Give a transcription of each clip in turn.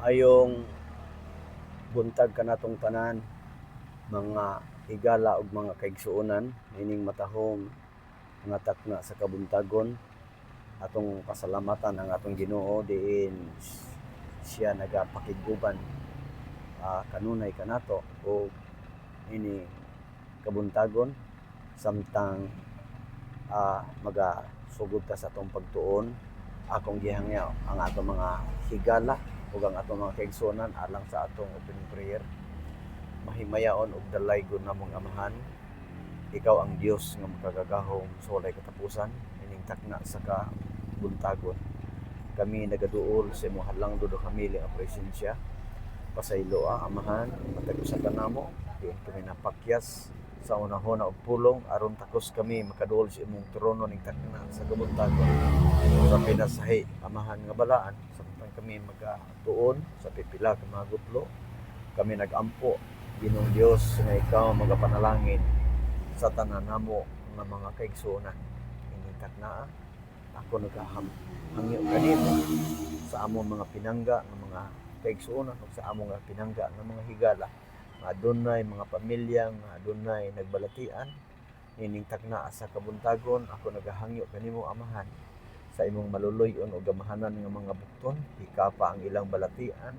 Ayong buntag kanatong tanan, mga higala ug mga kaigsuonan, ining matahong nga takna sa kabuntagon, atong pasalamatan ang atong Ginoo diin siya nagapakiguban kanunay kanato o ini kabuntagon samtang magasugod ta sa atong pagtuon. Akong gihangyaw ang atong mga higala ug ang atong mga kaigsuonan alang sa atong opening prayer. Mahimayaon og dalay gud namong Amahan, ikaw ang Dios nga makagagahom sa walay katapusan ining takna sa kabuntagon. Kami nagaduol sa imong halangdod o kamili nga presensya. Pasaylo Amahan, matag-usa ka namo, diin kami napakyas sa unahon og pulong aron takos kami makaduol sa imong trono ning takna sa kabuntagon. Sa pinasahi Amahan nga balaan, samtang kami magatuon sa pipila ka mga gutlo, kami nagampo Ginoong Dios nga ikaw magapanalangin sa tanan namo nga mga kaigsuonan. Ining takna ako nagahangyo kanimo sa among mga pinangga nga mga kaigsuonan ug sa among mga pinangga nga mga higala nga adunay mga pamilya nga adunay nagbalatian ining takna sa kabuntagon. Ako nagahangyo kanimo Amahan sa imong maluluy-on ug gamahanan nga mga bukton, ikapa ang ilang balatian,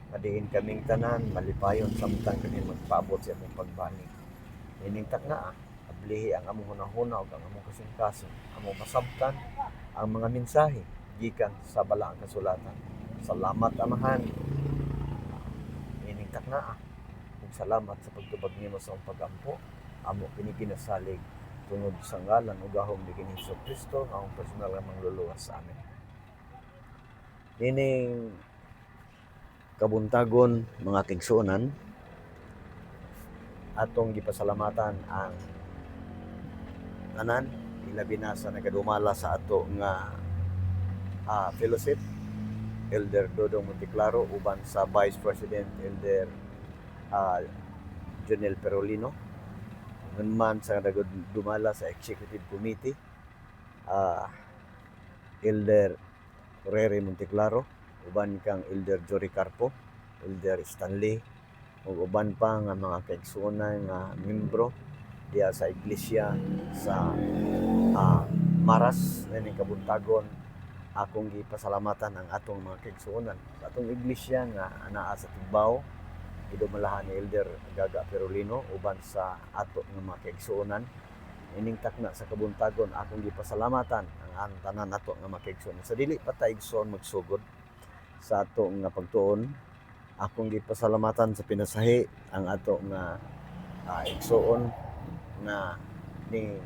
madiin kaming tanan malipayon samtang kami magpaabot sa imong pagbalik. Ining takna ablihi ang among hunahuna ug ang among kasing-kasing, among masabtan ang mga mensahe gikan sa balaang kasulatan. Salamat Amahan ining takna ug salamat sa pagtubag nimo sa among pagampo. Amo kini ginasalig tungod sa ngalan ug gahom ni Jesucristo nga among personal nga mangluluwas sa amin. Ining kabuntagon mga kaigsuonan, atong gipasalamatan ang tanan, ilabi na sa nagadumala sa ato nga fellowship, Elder Dodong Monteclaro uban sa Vice President Elder Jonel Perolino, man sa nagadumala sa Executive Committee, Elder Rere Monteclaro, uban kang Elder Jory Carpo, Elder Stanley, ug uban pa nga mga kaigsuonan nga membro diya sa iglesia sa Maras ning kabuntagon. Akong gipasalamatan ang atong mga kaigsuonan sa atong iglesia nga anaa sa Tugbaw, gidumalahan ni Elder Gaga Perolino uban sa ato nga mga kaigsuonan. Ining takna sa kabuntagon, akong gipasalamatan ang tanan nato nga mga kaigsuonan. Sa dili pa ta igsoon magsugod sa ato nga pagtuon, akong gipasalamatan sa pinasahi ang ato nga igsoon nga ni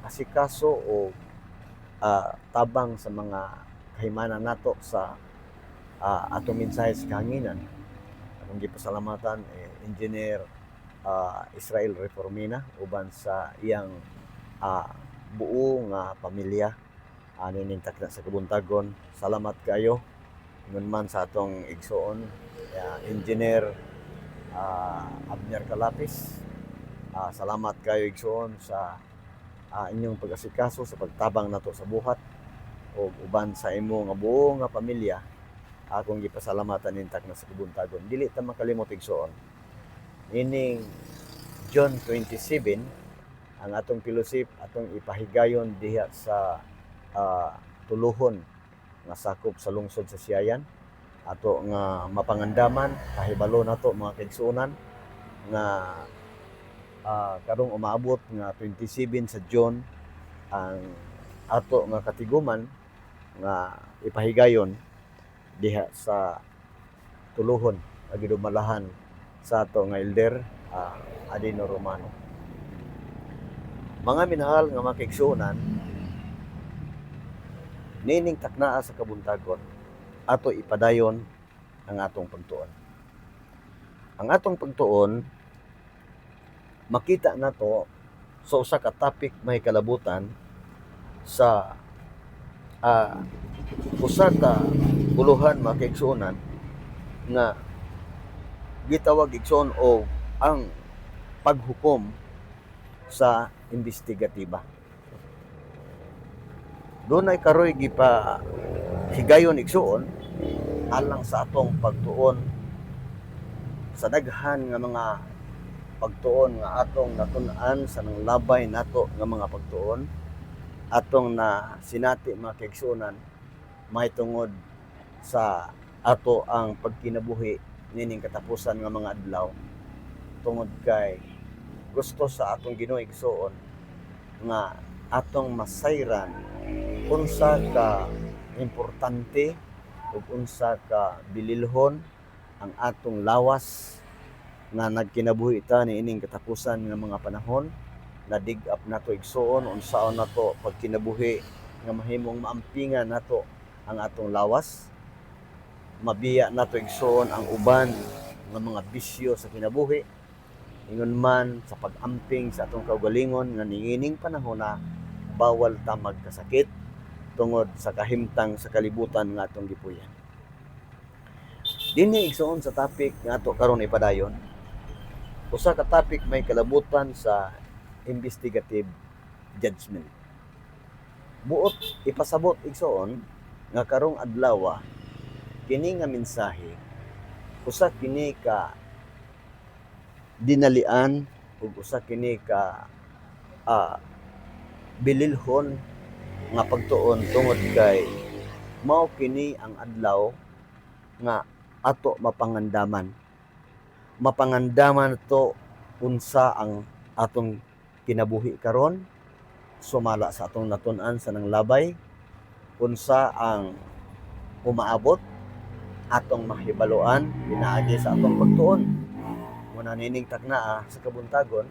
asikaso o tabang sa mga kahimanan nato sa atong mensahe sa kahanginan. Akong gipasalamatan Engineer Israel Reformina uban sa iyang buo nga pamilya ning takna sa kabuntagon. Salamat kayo ngun man sa atong igsoon Engineer Abner Calapis. Salamat kayo igsoon sa inyong pag-asikaso sa pagtabang nato sa buhat o uban sa imo nga buo nga pamilya. Akong gipasalamatan ning takna sa kabuntagon. Dili ta makalimot igsoon, ining June 27 ang atong fellowship atong ipahigayon diha sa Tuluhon nga sakop sa lungsod sa Siayan. Ato nga mapangandaman, kahibalo nato mga kaigsuonan nga karong umaabot nga 27 sa June ang ato nga katiguman nga ipahigayon diha sa Tuluhon nga gidumalahan sa ato nga Elder Adino Romano. Mga minahal nga mga kaigsuonan, nining taknaa sa kabuntagon ato ipadayon ang atong pagtuon. Ang atong pagtuon makita nato sa usa ka topic may kalabutan sa usa ka buluhan mga kaigsuonan nga gitawag igsoon o ang paghukom sa investigatiba. Doon ay karoy gipa higayon igsuon alang sa atong pagtuon sa daghan nga mga pagtuon nga atong natun-an sa nang labay nato nga mga pagtuon atong na sinati mga kaigsuonan mahitungod sa ato ang pagkinabuhi nining katapusan nga mga adlaw tungod kay gusto sa atong Ginoo igsuon nga atong masayran unsa ka importante ug unsa ka bililhon ang atong lawas nga nagkinabuhi ta niining katapusan nga mga panahon na dig-up nato igsuon unsaon nato pagkinabuhi nga mahimong maampingan nato ang atong lawas mabiya nato igsuon ang uban nga mga bisyo sa kinabuhi ingon man sa pag-amping sa atong kaugalingon nga niining panahon na bawal ta magkasakit tungod sa kahimtang sa kalibutan nga atong gipuy-an. Dinhi igsuon sa topic nga ato karon ipadayon. Usa ka topic may kalabutan sa investigative judgment. Buot ipasabot igsuon nga karong adlaw kini nga mensahe usa kini ka dinalian ug usa kini ka bililhon nga pagtuon tungod kay mao kini ang adlaw nga ato mapangandaman to unsa ang atong kinabuhi karon sumala sa atong natun-an sa nang labay unsa ang umaabot atong mahibaluan pinaagi sa atong pagtuon muna nining taknaa sa kabuntagon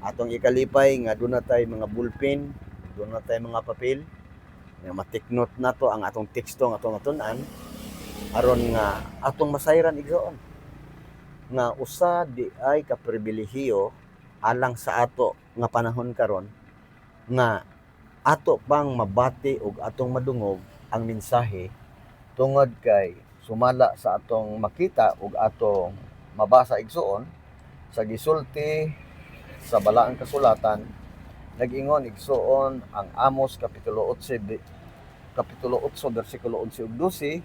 atong ikalipay nga doon na tay mga ballpen doon na tay mga papel nga matiknot nato ang atong teksto nga atong natun-an aron nga atong masayran igsoon nga usa di ay kapribilehiyo alang sa ato nga panahon karon nga ato pang mabati ug atong madungog ang mensahe tungod kay sumala sa atong makita ug atong mabasa igsuon sa gisulti sa balaang kasulatan nag-ingon igsuon ang Amos kapitulo 8 bersikulo 11 ug 12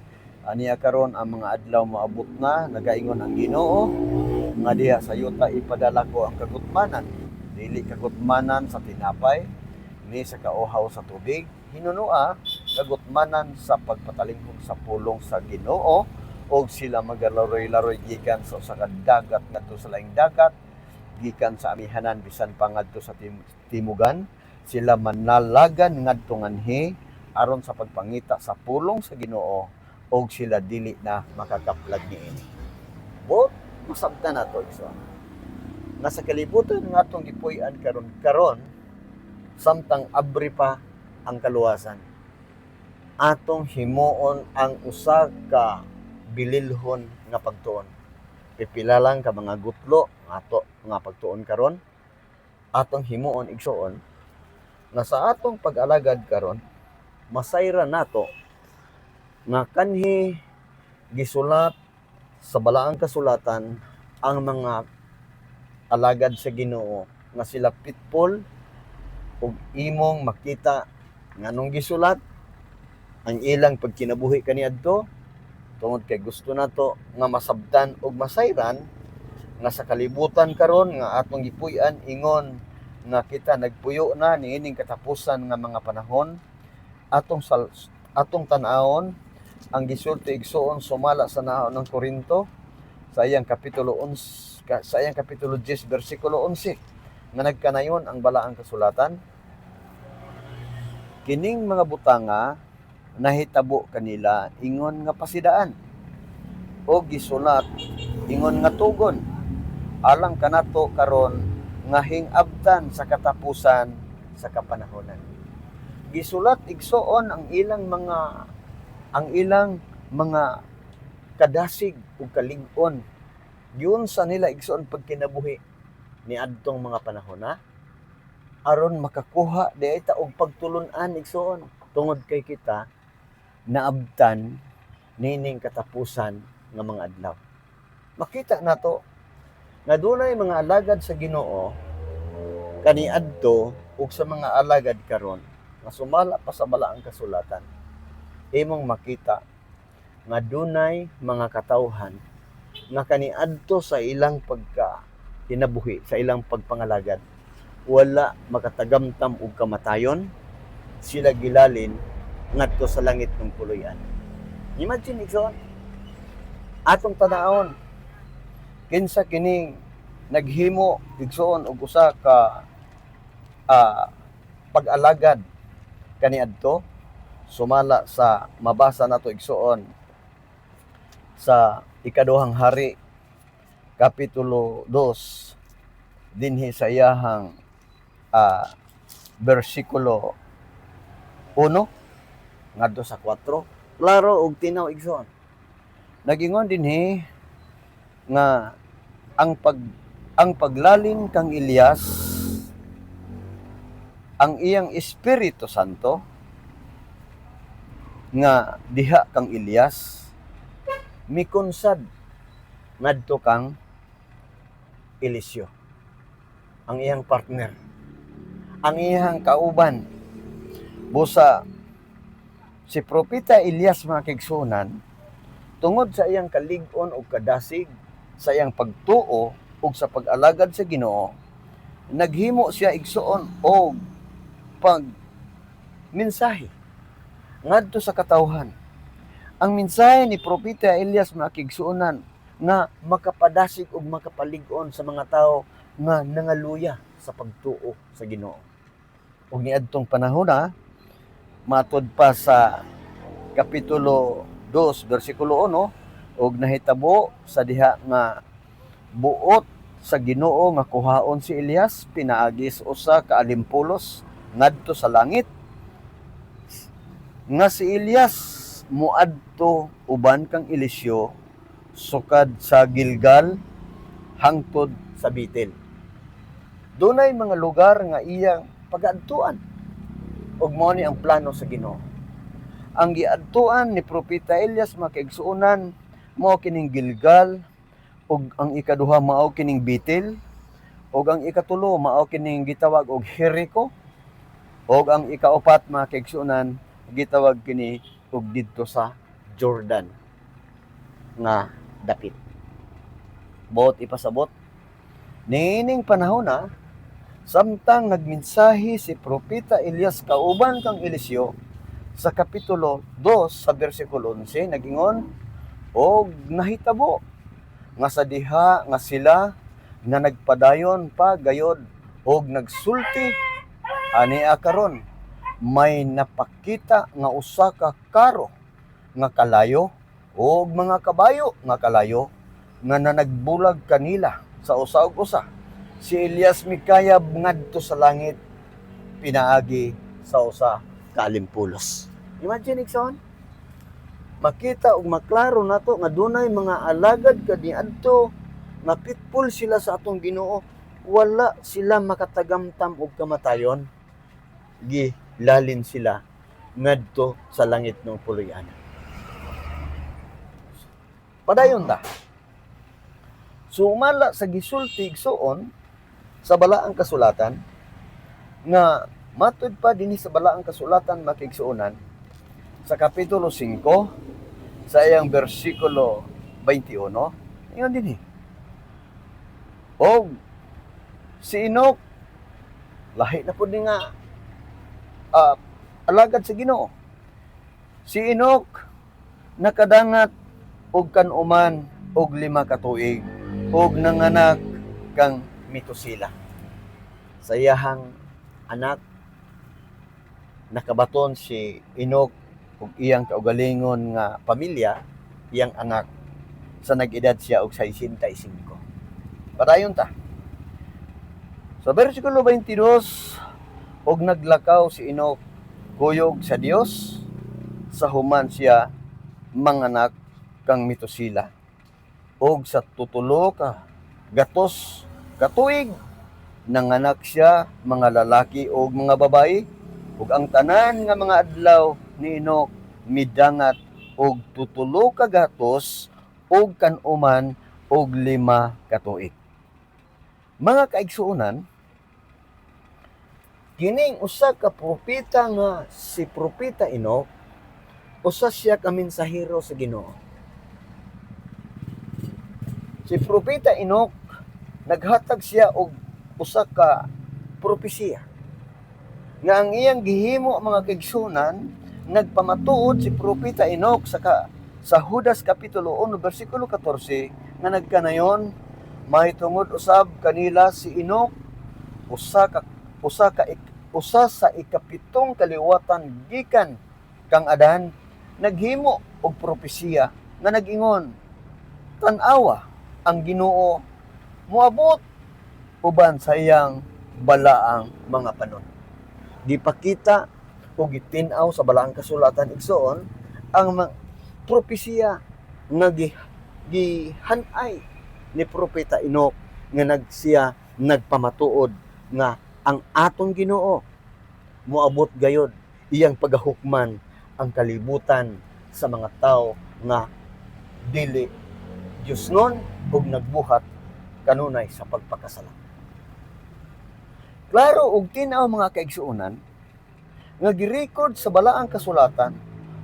aniya karon ang mga adlaw moabot na nagaingon ang Ginoo nga diha sa yuta ipadala ko ang kagutmanan dili kagutmanan sa tinapay ni sa kauhaw sa tubig hinunua kagutmanan sa pagpatalinghog sa pulong sa Ginoo og sila magalaroy-laroy gikan sa usa ka dagat ngadto sa laing dagat gikan sa amihanan bisan pa ngadto sa timugan sila manalagan ngadto nganhi aron sa pagpangita sa pulong sa Ginoo og sila dili na makakaplag niini. But masabtan nato igsoon nga sa kalibutan nga atong gipuy-an karon samtang abri pa ang kaluwasan atong himuon ang usa ka bililhon nga pagtuon pipila lang ka mga gutlo ato nga pagtuon karon atong himuon igsuon nga sa atong pag-alagad karon masayra nato nga kanhi gisulat sa balaang kasulatan ang mga alagad sa Ginoo nga sila pitpol ug imong makita nganong gisulat ang ilang pagkinabuhi kaniadto tungod kay gusto nato nga masabtan ug masayran nga sa kalibutan karon nga atong gipuy-an ingon nga kita nagpuyo na niining katapusan nga mga panahon atong tan-awon ang gisulti igsuon sumala sa naon ng Korinto sa iyang kapitulo 10 bersikulo 11 nga nagkanayon ang balaang kasulatan kining mga butanga nahitabo kanila ingon nga pasidaan o gisulat ingon nga tugon alang kanato karon nga hingabtan sa katapusan sa kapanahonan gisulat igsuon ang ilang mga kadasig ug kalig-on yun sa nila igsuon pagkinabuhi ni adtong mga panahon aron makakuha di ta og pagtulun-an igsuon tungod kay kita naabtan nining katapusan nga mga adlaw. Makita nato nga dunay mga alagad sa Ginoo kaniadto ug sa mga alagad karon nga sumala pa sa balaang kasulatan. Imong makita nga dunay mga katawhan nga kaniadto sa ilang pagka kinabuhi, sa ilang pagpangalagad, wala makatagamtam og kamatayon, sila gilalin ngadto sa langit ng puloy-an. Imagine igsoon, atong tanawon kinsa kining naghimo igsoon og usa ka pag-alagad kaniadto, sumala sa mabasa nato igsoon sa ikaduhang hari kapitulo 2 dinhi sa iyahang bersikulo 1 ngadto sa 4, klaro og tinaw igsoon. Nagingon dinhi nga ang paglalin kang Elias, ang iyang Espiritu Santo nga diha kang Elias mikunsad ngadto kang Eliseo, ang iyang partner, ang iyang kauban. Busa si propeta Elias mga kaigsuonan, tungod sa iyang kalig-on o kadasig, sa iyang pagtuo o sa pag-alagad sa Ginoo, naghimo siya igsuon og pag-mensahe ngadto sa katawhan. Ang mensahe ni propeta Elias mga kaigsuonan nga makapadasig og makapalig-on sa mga tao nga nangaluya sa pagtuo sa Ginoo. Ug niadtong panahon matud pa sa kapitulo 2 bersikulo 1, og nahitabo sa diha nga buot sa Ginoo nga kuhaon si Elias pinaagi sa usa ka alimpulos ngadto sa langit, nga si Elias muadto uban kang Eliseo sukad sa Gilgal hangtod sa Betel. Dunay mga lugar nga iyang pag-adtuan ug mao ni ang plano sa Ginoo. Ang giadtuan ni propeta Elias mga kaigsuonan mao kining Gilgal, ug ang ikaduha mao kining Betel, ug ang ikatulo mao kining gitawag og Jericho, ug ang ikaupat mga kaigsuonan gitawag kini og didto sa Jordan nga dapit. Buot ipasabot nining panahon samtang nagmensahe si propeta Elias kauban kang Eliseo, sa kapitulo 2 sa bersikulo 11 nagingon, og nahitabo nga sa diha nga sila nga nagpadayon pa gayod og nagsulti ania karon may napakita nga usa ka karo nga kalayo og mga kabayo nga kalayo nga nanagbulag kanila sa usa ug usa. Si Elias mikayab ngadto sa langit pinaagi sa usa ka alimpulos. Imagine igsoon, makita ug maklaro nato nga dunay mga alagad kaniadto nga pitpul sila sa atong Ginoo, wala sila makatagamtam og kamatayon, gilalin sila ngadto sa langit ng puloy-an. Padayon ta. Sumala sa gisulti igsuon sa balaang kasulatan nga matud pa dinhi sa balaang kasulatan makigsuonan sa kapitulo 5 sa iyang bersikulo 21, ingon dinhi, og si Enoch lahi na pud ni nga alagad sa Ginoo. Si Enoch nakadangat og kanuman og 5 ka tuig og nanganak kang Metusela. Sa iyahang anak nakabaton si Enoch ug iyang kaugalingon nga pamilya, iyang anak sa nag-edad siya og 65. Padayon ta. Sa bersikulo 22, og naglakaw si Enoch kuyog sa Dios sa human siya manganak kang Metusela, og sa tutulo ka gatos katuig nanganak siya mga lalaki og mga babayi, ug ang tanan nga mga adlaw ni Enoch midangat og tutulo ka gatos og kanuman og 5 ka tuig. Mga kaigsuonan, kining usa ka propeta nga si propeta Enoch usa siya ka mensahero sa Ginoo. Si propeta Enoch naghatag siya og usa ka propesiya nga ang iyang gihimo mga kaigsunan nagpamatuod si propeta Enoch sa Judas kapitulo 1 bersikulo 14 nga nagkanayon mahitungod usab kanila si Enoch usa sa ikapitong kaliwatan gikan kang Adan naghimo og propesiya nga nag-ingon tan-awa ang Ginoo moabot uban sa iyang balaang mga panon. Gipakita o gitin-aw sa balaang kasulatan igsoon ang propesiya nga gihanay ni propeta Enoch nga siya nagpamatuod nga ang atong Ginoo moabot gayod iyang pagahukman ang kalibutan sa mga tao nga dili Diyos nun ug nagbuhat kanunay sa pagpakasala. Klaro og tin-aw mga kaigsuonan nga girecord sa balaang kasulatan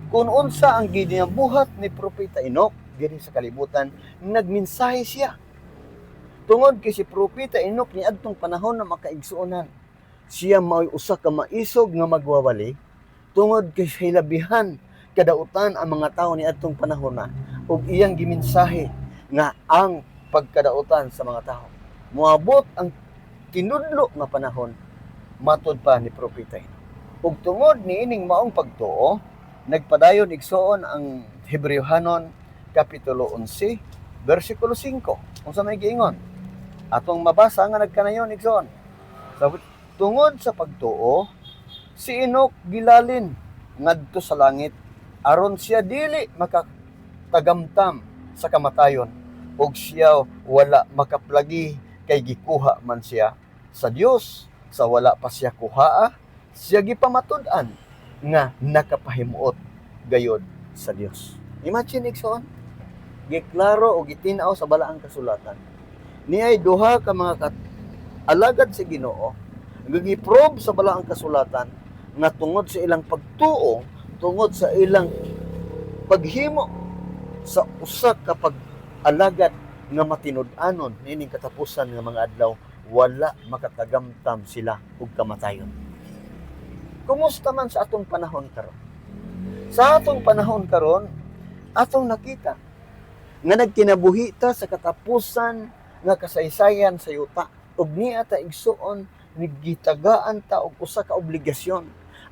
kung unsa ang ginabuhat ni propeta Enoch dinhi sa kalibutan nagmensahe siya. Tungod kay si propeta Enoch niadtong panahon na makaigsuonan siya mao'y usa ka maisog nga magwawali tungod kay hilabihan kadautan ang mga tawo niadtong panahon na ug iyang gimensahe nga ang pagkadautan sa mga tao moabot ang tinudlo nga panahon matud pa ni propeta Enoch. Ug tungod niining maong pagtuo nagpadayon igsoon ang Hebrewhanon kapitulo 11 bersikulo 5 unsa may giingon atong mabasa nga nagkanayon igsoon tungod sa pagtuo si Enoch gilalin ngadto sa langit aron siya dili makatagamtam sa kamatayon ug siya wala makaplagi kay gikuha man siya sa Dios sa wala pa siya kuhaa siya gipamatud-an nga nakapahimuot gayod sa Dios. Imagine igsoon giklaro o gitin-aw sa balaang kasulatan niay duha ka mga alagad sa Ginoo nga giprobe sa balaang kasulatan nga tungod sa ilang pagtuo tungod sa ilang paghimo sa usa ka pag-alagad nga matinud-anon nining katapusan nga mga adlaw wala makatagamtam sila og kamatayon. Kumusta man sa atong panahon karon? Sa atong panahon karon atong nakita nga nagkinabuhi ta sa katapusan nga kasaysayan sa yuta ug niya ta igsuon nigitagaan ta og usa ka obligasyon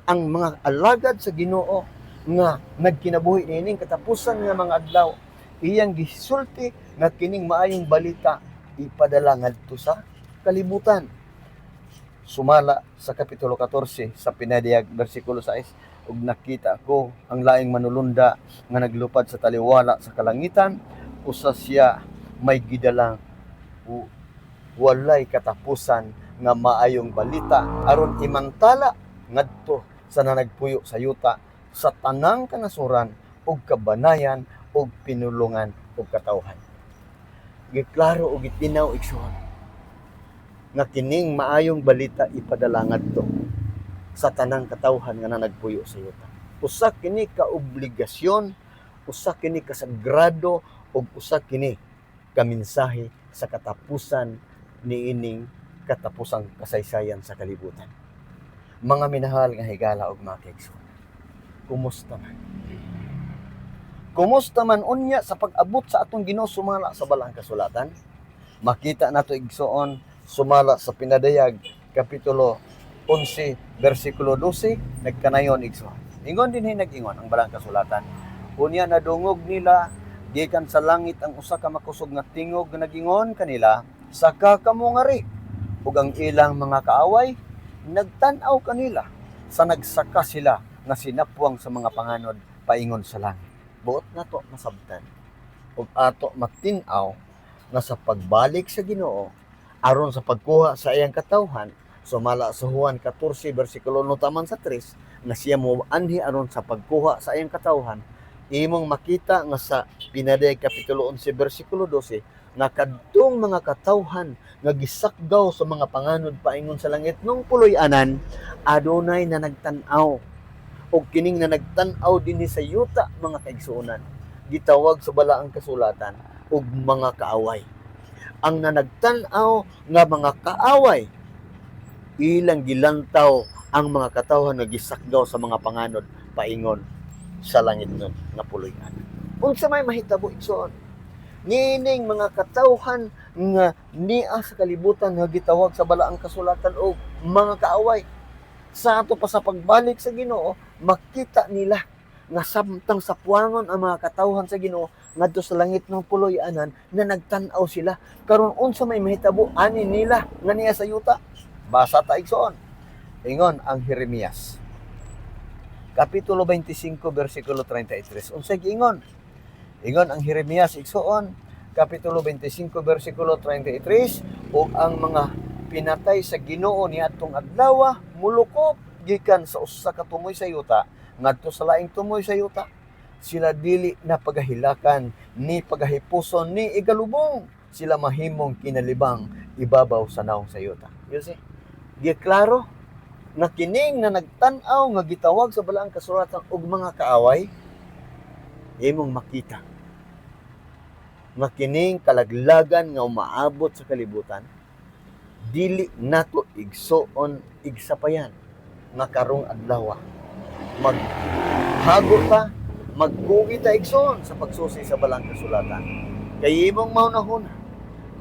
ang mga alagad sa Ginoo nga nagkinabuhi nining katapusan nga mga adlaw iyang gisulti nga kining maayong balita ipadala ngadto sa kalibutan. Sumala sa kapitulo 14 sa pinadiyag bersikulo 6 ug nakita ko ang laing manulunda nga naglupad sa taliwala sa kalangitan usa siya may gidalang walay katapusan nga maayong balita aron imangtala ngadto sa nanagpuyo sa yuta sa tanang kanasuran ug kabanayan ug pinulungan ug katawhan. Giklaro ug gitinaw igsoon nga kining maayong balita ipadala ngadto sa tanang katawhan nga nanagpuyo sa yuta. Usa kini ka obligasyon, usa kini ka sagrado ug usa kini ka mensahe sa katapusan niining katapusang kasaysayan sa kalibutan. Mga minahal nga higala ug mga kaigsoon. Kumusta man? Kumusta man unya sa pag-abot sa atong Ginoo sumala sa balaang kasulatan? Makita nato igsoon sumala sa pinadayag kapitulo 11 bersikulo 12 nagkanayon igsoon. Ingon dinhi nag-ingon ang balaang kasulatan. Unya nadungog nila gikan sa langit ang usa ka makusog nga tingog nga nag-ingon kanila saka kamo ngari ug ang ilang mga kaaway nagtan-aw kanila sa nagsaka sila nga sinapwang sa mga panganod paingon sa langit. Buot nato masabtan ug ato matin-aw nga sa pagbalik sa Ginoo aron sa pagkuha sa iyang katawhan sumala sa Juan 14 bersikulo 1 taman sa 3 na siya mo anhi aron sa pagkuha sa iyang katawhan imong makita nga sa pinadayag kapitulo 11 bersikulo 12 na kadtong mga katawhan nga gisakgaw sa mga panganod paingon sa langit nung puloy-anan adunay na nagtan-aw o kining na nagtan-aw dinhi sa yuta mga kaigsuonan gitawag sa balaang kasulatan og mga kaaway. Ang nanagtan-aw nga mga kaaway ilang gilantaw ang mga katawhan nga gisakgaw sa mga panganod paingon sa langit nun nga puloy-an. Unsa may mahitabo igsoon? Nining mga katawhan nga niya sa kalibutan nga gitawag sa balaang kasulatan og mga kaaway. Sa ato pa sa pagbalik sa Ginoo, makita nila nga samtang sa puwangon ang mga katawhan sa Ginoo ngadto sa langit ng puloy-anan na nagtan-aw sila. Karon unsa may mahitabo ani nila nga niya sa yuta? Basa ta igsoon. Ingon ang Jeremias. Kapitulo 25 bersikulo 33. Unsay giingon? Ingon ang Jeremias igsoon, Kapitulo 25 bersikulo 33, ug ang mga pinatay sa Ginoo niadtong adlaw mulukop gikan sa usa ka tumoy sa yuta ngadto sa laing tumoy sa yuta. Sila dili na pagahilakan ni pagahipuson ni igalubong. Sila mahimong kinalibang ibabaw sa naong sa yuta. You see? Di klaro nga kining na nagtan-aw nga gitawag sa balaang kasulatan og mga kaaway imong makita nga kining kalaglagan nga umaabot sa kalibutan dili nato igsoon igsapayan nga karong adlaw maghago ta magbugi ta igsoon sa pagsusi sa balaang kasulatan kay imong maunahon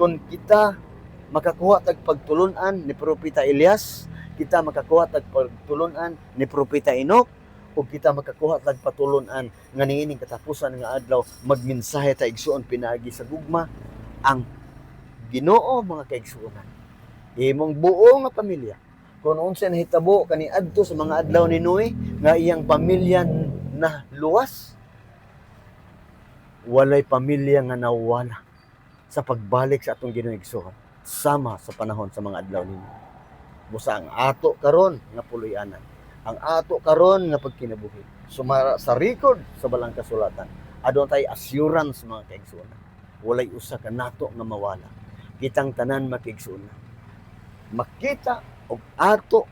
kung kita makakuha tag pagtulunan ni propeta Elias, kita makakuha tag pagtulunan ni propeta Enoch, o kita makakuha tag patulunan nga niining katapusan nga adlaw magmensahe ta igsuon pinaagi sa gugma ang Ginoo mga kaigsuonan. Imong buo nga pamilya kung unsa nahitabo kaniadto sa mga adlaw ni Noe nga iyang pamilya na luwas, walay pamilya nga nawala sa pagbalik sa atong Ginoo igsoon sama sa panahon sa mga adlaw ninyo. Busa ang ato karon nga puloy-anan, ang ato karon nga pagkinabuhi sumara sa record sa balang kasulatan adto tay assurance mga kaigsuonan walay usa ka nato nga mawala. Kitang tanan makiigsuonan makita og ato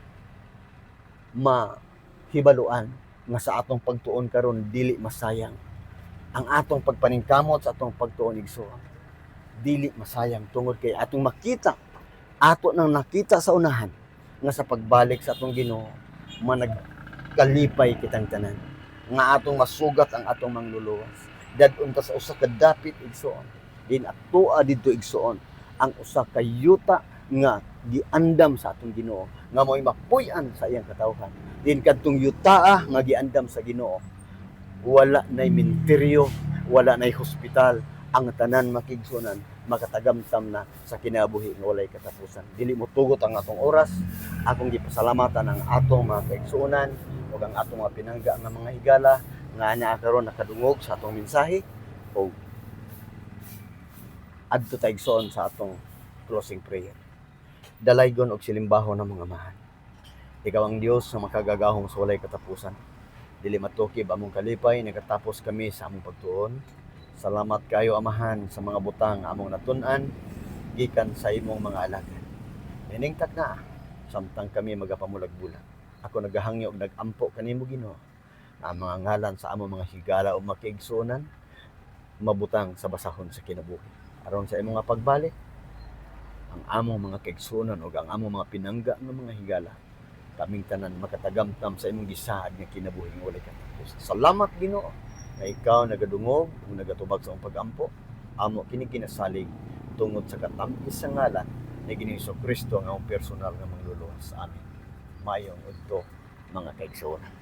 mahibaluan nga sa atong pagtuon karon dili masayang ang atong pagpaningkamot sa atong pagtuon igsoon, dili masayang tungod kay atong makita ato nang nakita sa unahan nga sa pagbalik sa atong Ginoo managkalipay kitang tanan nga atong masugat ang atong mangluluwas dadun ta sa usa ka dapit igsoon din atoa didto igsoon ang usa ka yuta nga giandam sa atong Ginoo nga mo'y mapuy-an sa iyang katawhan din kadtong yutaa nga giandam sa Ginoo wala nay menteryo wala nay hospital ang tanan makigsunan makatagamtam na sa kinabuhi nga walay katapusan. Dili mo tugot ang atong oras. Akong gipasalamatan ang atong mga kaigsuonan ug ang atong mga pinangga nga mga higala nga anya karon nakadungog sa atong mensahe o adto ta igsoon sa atong closing prayer. Dalaygon og silimbaho ng mga mahal. Ikaw ang Dios nga makagagahom sa walay katapusan. Dili matukib among kalipay nagatapos kami sa among pagtuon. Salamat kayo amahan sa mga butang among natun-an gikan sa imong mga alagad. Iningtag na samtang kami magapamulag-bulag. Ako nagahangyo og nagampo kanimo Ginoo. Ang mga ngalan sa among mga higala o makiigsuonan mabutang sa basahon sa kinabuhi. Aron sa imong nga pagbalik, ang among mga kaigsuonan ug ang among mga pinangga nga mga higala kaming tanan makatagamtam sa imong gisaad nga kinabuhi nga walay katapos. Salamat Ginoo na ikaw nagadungog o nagatubag sa iyong pag-ampo amo kini kinasalig tungod sa katampis sa ngalan ni Ginoong Kristo nga ang personal nga mangluluwas. Amen. Mayong udto mga kaigsuonan.